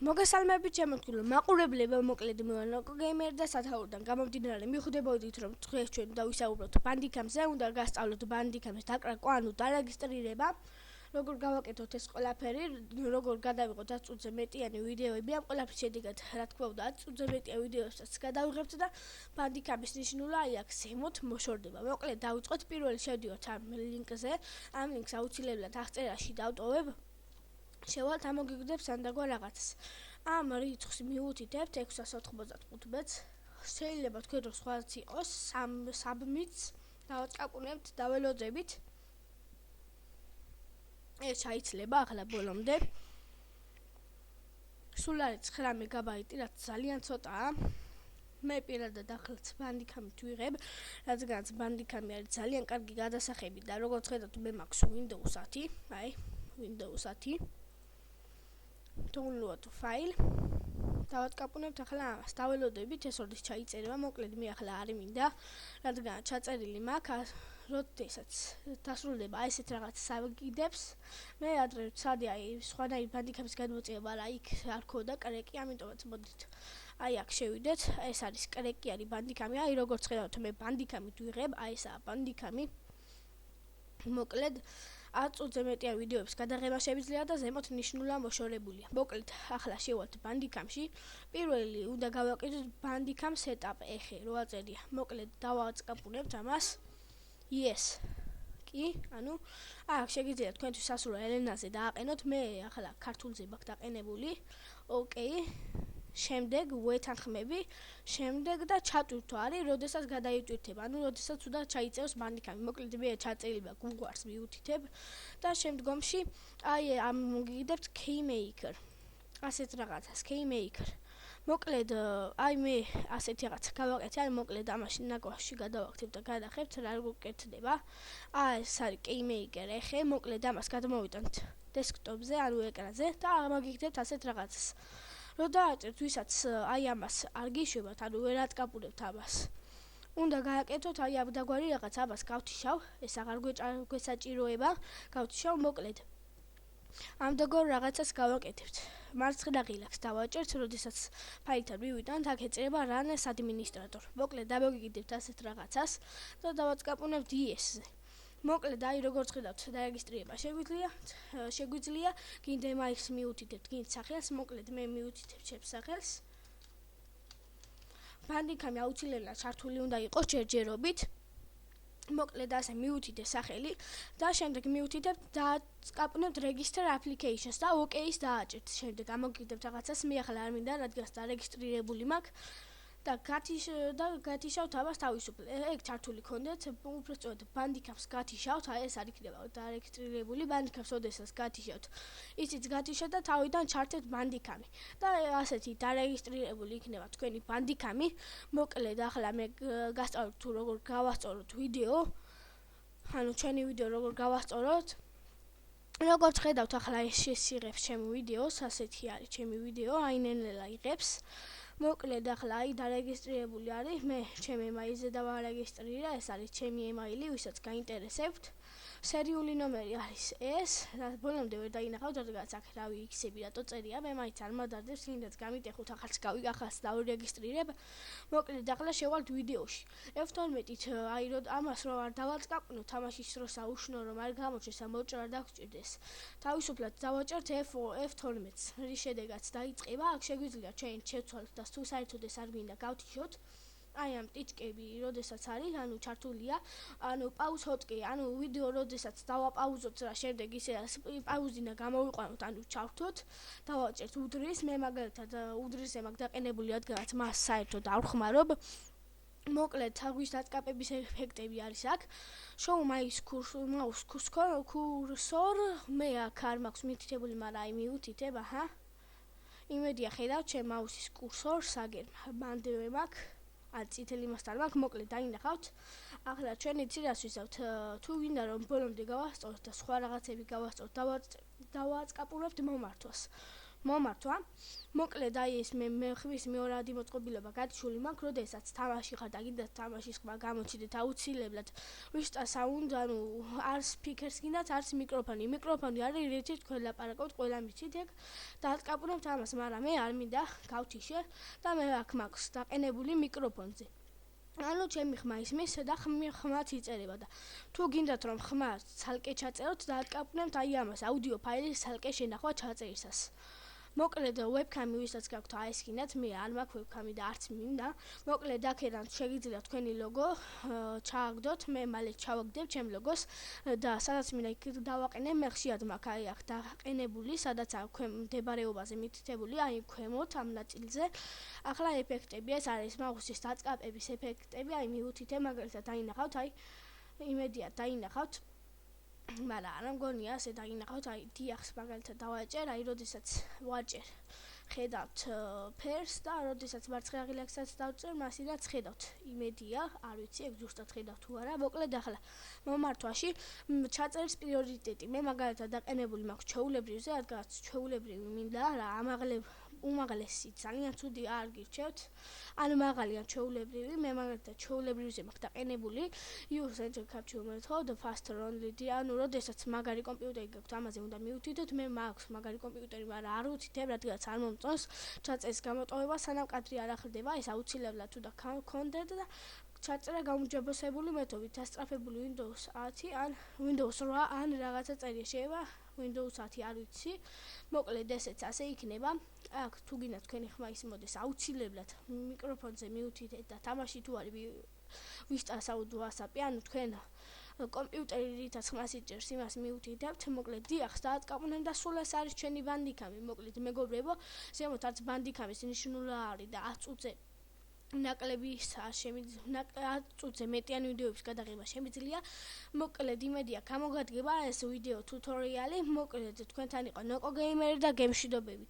მოგესალმებით ჩემო მაყურებლებო, მოკლედ მოვანოკო გეიმერ და სათაურიდან გამომდინარე მიხვდებოდით რომ დღეს ჩვენ დავისაუბროთ ბანდიკამზე, უნდა გასწავლოთ ბანდიკამის დაკრაკვა, ანუ დარეგისტრირება, როგორ გავაკეთოთ ეს ყველაფერი, როგორ გადავიღოთ 10 წუთზე მეტიანი ვიდეოები, ამ ყველაფრის შედეგად, რა თქმა უნდა, 10 წუთზე მეტია ვიდეოსაც გადავიღებთ და ბანდიკამის ნიშნულა აი აქ ზემოთ მოშორდება. მოკლედ დავიწყოთ, პირველი შევდივართ ამ ლინკზე, ამ ლინკს აუცილებლად აღწერაში დავტოვებ. შევალთ ამოგიგდებს სანდაგვა რაღაცას. ამ რიცხვს მიუთითებთ 695 ბეთს. შეიძლება თქვენ რომ სხვაც იყოს, საბმიც დავაწყაპუნებთ, დაველოდებით. ეს შეიძლება ახლა ბოლომდე. სულ არის 9 მეგაბაიტი, რაც ძალიან ცოტაა. მე პირადად ახლაც ბანდიკამით ვიღებ, რადგანაც ბანდიკამი არის ძალიან კარგი გადასახები და როგორც ხედავთ მე მაქვს Windows 10, აი, Windows 10. download file დავაწყაპუნებთ ახლა ამას, დაველოდებით, ეს როდის ჩაიწერება, მოკლედ მე ახლა არ მინდა, რადგან ჩაწერილი მაქვს, როდესაც დასრულდება ესეთ რაღაცას ავიგდებს, მე ადრე ვცადე აი სხვანაირი ბანდიკამის გადმოწება რა იქ არ ქონდა კრეკი, ამიტომაც მოდით აი აქ შევიდეთ, ეს არის კრეკიანი ბანდიკამი, აი როგორც ხედავთ მე ბანდიკამით ვიღებ, აი ესაა ბანდიკამი. მოკლედ 10 წუთზე მეტია ვიდეოების გადაღება შეიძლება და ზემოთ ნიშნულა მოშორებულია. მოკლედ ახლა შევალთ ბანდიკამში. პირველი უნდა გავაკეთოთ ბანდიკამ setup ეხე რო აწერია. მოკლედ დავაწყაპუნებთ ამას. Yes. კი, ანუ აქ შეგიძლიათ თქვენთვის სასურველ ენაზე დააყენოთ. მე ახლა ქართულზე მაქვს დაყენებული. ოკეი. შემდეგ ვეთანხმები, შემდეგ და ჩატვირთვა არის, როდესაც გადაიტვირთება, ანუ როდესაც უნდა ჩაიწეროს ბანდიკამი. მოკლედ მე ჩაწერილი მაქვს Google-ს მიუთითებ და შემდგომში აი ამ მოგიგდებთ KeyMaker. ასეთ რაღაცას KeyMaker. მოკლედ აი მე ასეთი რაღაც გავაკეთე, აი მოკლედ ამაში ნაკვაში გადავაკეთებ და გადახებთ რა გუკეთდება. აი ეს არის KeyMaker ეხე, მოკლედ ამას გადმოვიტანთ დესკტოპზე, ანუ ეკრანზე და მოგიგდებთ ასეთ რაღაცას. რო დააჭერთ ვისაც აი ამას არ გიშვებათ, ანუ ვერ ატკაპურებთ ამას. უნდა გააკეთოთ აი ამ დაგვარი რაღაც ამას გავთიშავ, ეს აღარ გვესაჭიროება, გავთიშავ მოკლედ. ამ დაგვარ რაღაცას გავაკეთებთ. მარცხენა ღილაკს დავაჭერთ, როდესაც ფაილთან მივიტანთ, აქ ეწერება run as administrator. მოკლედ დამოგიგდებთ ასეთ რაღაცას და დავაწყაპუნებთ yes-ზე. მოკლედ აი როგორც ხედავთ დარეგისტრირება შეგვიძლია, გინდა email-ს მიუთითებთ, გინდა სახელს, მოკლედ მე მიუთითებ ჩემს სახელს. ბანდიკამი აუცილებლად ჩართული უნდა იყოს ჯერჯერობით. მოკლედ ასე მიუთითე სახელი და შემდეგ მიუთითებთ დააწყაპუნებთ register applications და OK-ს დააჭერთ. შემდეგ ამოგიგდებთ რაღაცას, მე ახლა არ მინდა, რადგან დარეგისტრირებული მაქვს. და გათიშავთ ამას თავისუფლად. ეგ ჩართული ქონდეთ, უბრალოდ ბანდიკამს გათიშავთ, აი ეს არ იქნება დარეგისტრირებული ბანდიკამს, ოდესაც გათიშავთ. ისიც გათიშავთ და თავიდან ჩართეთ ბანდიკამი. და ასეთი დარეგისტრირებული იქნება თქვენი ბანდიკამი. მოკლედ ახლა მე გასწავლოთ თუ როგორ გავასწოროთ ვიდეო. ანუ ჩვენი ვიდეო როგორ გავასწოროთ. როგორც ხედავთ ახლა ეს შეიღებს ჩემი ვიდეოს, ასეთი არის ჩემი ვიდეო, აი ნელ-ნელა იღებს. მოკლედ ახლა აი დარეგისტრირებული არის, მე ჩემი email-ზე დავარეგისტრირე, ეს არის ჩემი email-ი, ვისაც გაინტერესებთ. სერიული ნომერი არის ეს, რა ბოლომდე ვერ დაინახავთ, რადგანაც აქ რავი X-ები რატო წერია, მე მაინც არ მადარდებს, კიდეც გამიტეხოთ, ახალს ახალს დავარეგისტრირებ. მოკლედ ახლა შევალთ ვიდეოში. F12-ით აი ამას რო არ დავაწყაპნოთ, თამაშის დროს აუშნო რომ არ გამოჩნდეს, მოჭრა არ დაგჭირდეს. თავისუფლად დავაჭერთ F12-ს, რის შედეგაც დაიწყება, აქ შეგვიძლია ჩვენ შევცვალოთ და თუ საერთოდ ეს არ გვინდა გავთიშოთ. აი ამ ტიჭკები, როდესაც არის, ანუ ჩართულია, ანუ პაუზოთ კი, ანუ ვიდეო როდესაც დავაპაუზოთ რა შემდეგ ისე პაუზინა გამოვიყვანოთ, ანუ ჩავთოთ, დავაჭერთ უდრის, მე მაგალითად უდრისზე მაქვს დაყენებული, რადგანაც მას საერთოდ არ ვხმარობ. მოკლედ თაგვის დაწკაპების ეფექტები არის აქ. Show my cursor, მე აქ არ მაქვს მითითებული, მაგრამ აი მიუთითებ, აჰა. იმედია ხედავთ ჩემ მაუსის კურსორს, აგერ მანდევე მაქვს. ან წითელი მასთან მაქვს, მოკლედ დაინახავთ. ახლა ჩვენ იცი რას ვიზავთ, თუ გინდა რომ ბოლომდე გავასწოროთ და სხვა რაღაცები გავასწოროთ, დავაწყაპუნებთ მომართვას. მომართვა. მოკლედ აი ეს მე ხმის მეორადი მოწყობილობა გაჩული მაქვს, როდესაც თამაში ხარ და გინდა თამაშის ხმა გამოჩიდეთ აუცილებლად ვიშტა საუნდ, ანუ არც სპიკერს გინდათ, არც მიკროფონი. მიკროფონი არის რითიც თქვენ ლაპარაკობთ, ყველა მიცით ეგ დაატკაპუნებთ ამას, მაგრამ მე არ მინდა გავთიშე და მე აქ მაქვს დაყენებული მიკროფონზე. ანუ ჩემი ხმა ისმის და ხმაც იწერება და თუ გინდათ რომ ხმა ცალკე ჩაწეროთ დაატკაპუნებთ აი ამას აუდიო ფაილის ცალკე შენახვა ჩაწერისას. მოკლედ ვებკამი ვისაც გაქვთ აესკინათ, მე არ მაქვს ვებკამი და არც მინდა. მოკლედ აქედან შეგიძლიათ თქვენი ლოგო ჩააგდოთ, მე მალე ჩავაგდებ ჩემ ლოგოს და სადაც მინდა იქ დავაყენე, მე ხშირად მაქვს აი აქ დაყენებული, სადაც მდებარეობაზე მითითებული, აი ქვემოთ ამ ნაწილზე. ახლა ეფექტები ეს არის მაუსის დაწყაპების ეფექტები, აი მიუთითე მაგალითად დაინახავთ, აი იმედია დაინახავთ. მაგრამ არ მგონია ასე დაინახავთ, აი დიახს მაგალითად დავაჭერ, აი როდესაც ვაჭერ ხედავთ ფერს და როდესაც მარცხენა ღილაკსაც დავწერ, მასინაც ხედავთ იმედია, არ ვიცი ეგ ზუსტად ხედავთ თუ არა. მოკლედ ახლა მომართვაში ჩაწერის პრიორიტეტი მე მაგალითად დაყენებული მაქვს ჩვეულებრივზე, რადგანაც ჩვეულებრივი მინდა რა უმაღლესი ძალიან ცუდი არ გირჩევთ. ანუ მაღალია ჩვეულებრივი, მე მაგალითად ჩვეულებრივზე მაქვს დაყენებული use enter capture method faster only. ანუ როდესაც მაგარი კომპიუტერი გაქვთ, ამაზე უნდა მიუთითოთ, მე მაქვს მაგარი კომპიუტერი, მაგრამ არ ვუთითებ, რადგანაც არ მომწონს ჩაწერის გამოტოვება, სანამ კადრი არ ახრდება, ეს აუცილებლად თუ და გქონდეთ და ჩაწერა გაუმჯობესებული მეთოდით, დასწრაფებული Windows 10 ან Windows 8 ან რაღაცა წერია შეიძლება Windows 10 არ ვიცი. მოკლედ ესეც ასე იქნება. აქ თუ გინდა თქვენი ხმა ისმოდეს აუცილებლად მიკროფონზე მიუთითეთ და თამაში თუ არის ვიშტა საუდ WhatsApp-ი, ანუ თქვენ კომპიუტერი რითაც ხმას იჭერს, იმას მიუთითებთ. მოკლედ დიახს დაატკაპუნებთ და სულ ეს არის ჩვენი ბანდიკამი. მოკლედ მეგობრებო, ზემოთ არც ბანდიკამის ნიშნულა არის და 10 წუთზე ნაკლები შემიძლია 10 წუთზე მეტიანი ვიდეოების გადაღება შემიძლია. მოკლედ იმედია გამოგადგება ეს ვიდეო ტუტორიალი. მოკლედ თქვენთან იყო ნოკო გეიმერი და გემშვიდობებით.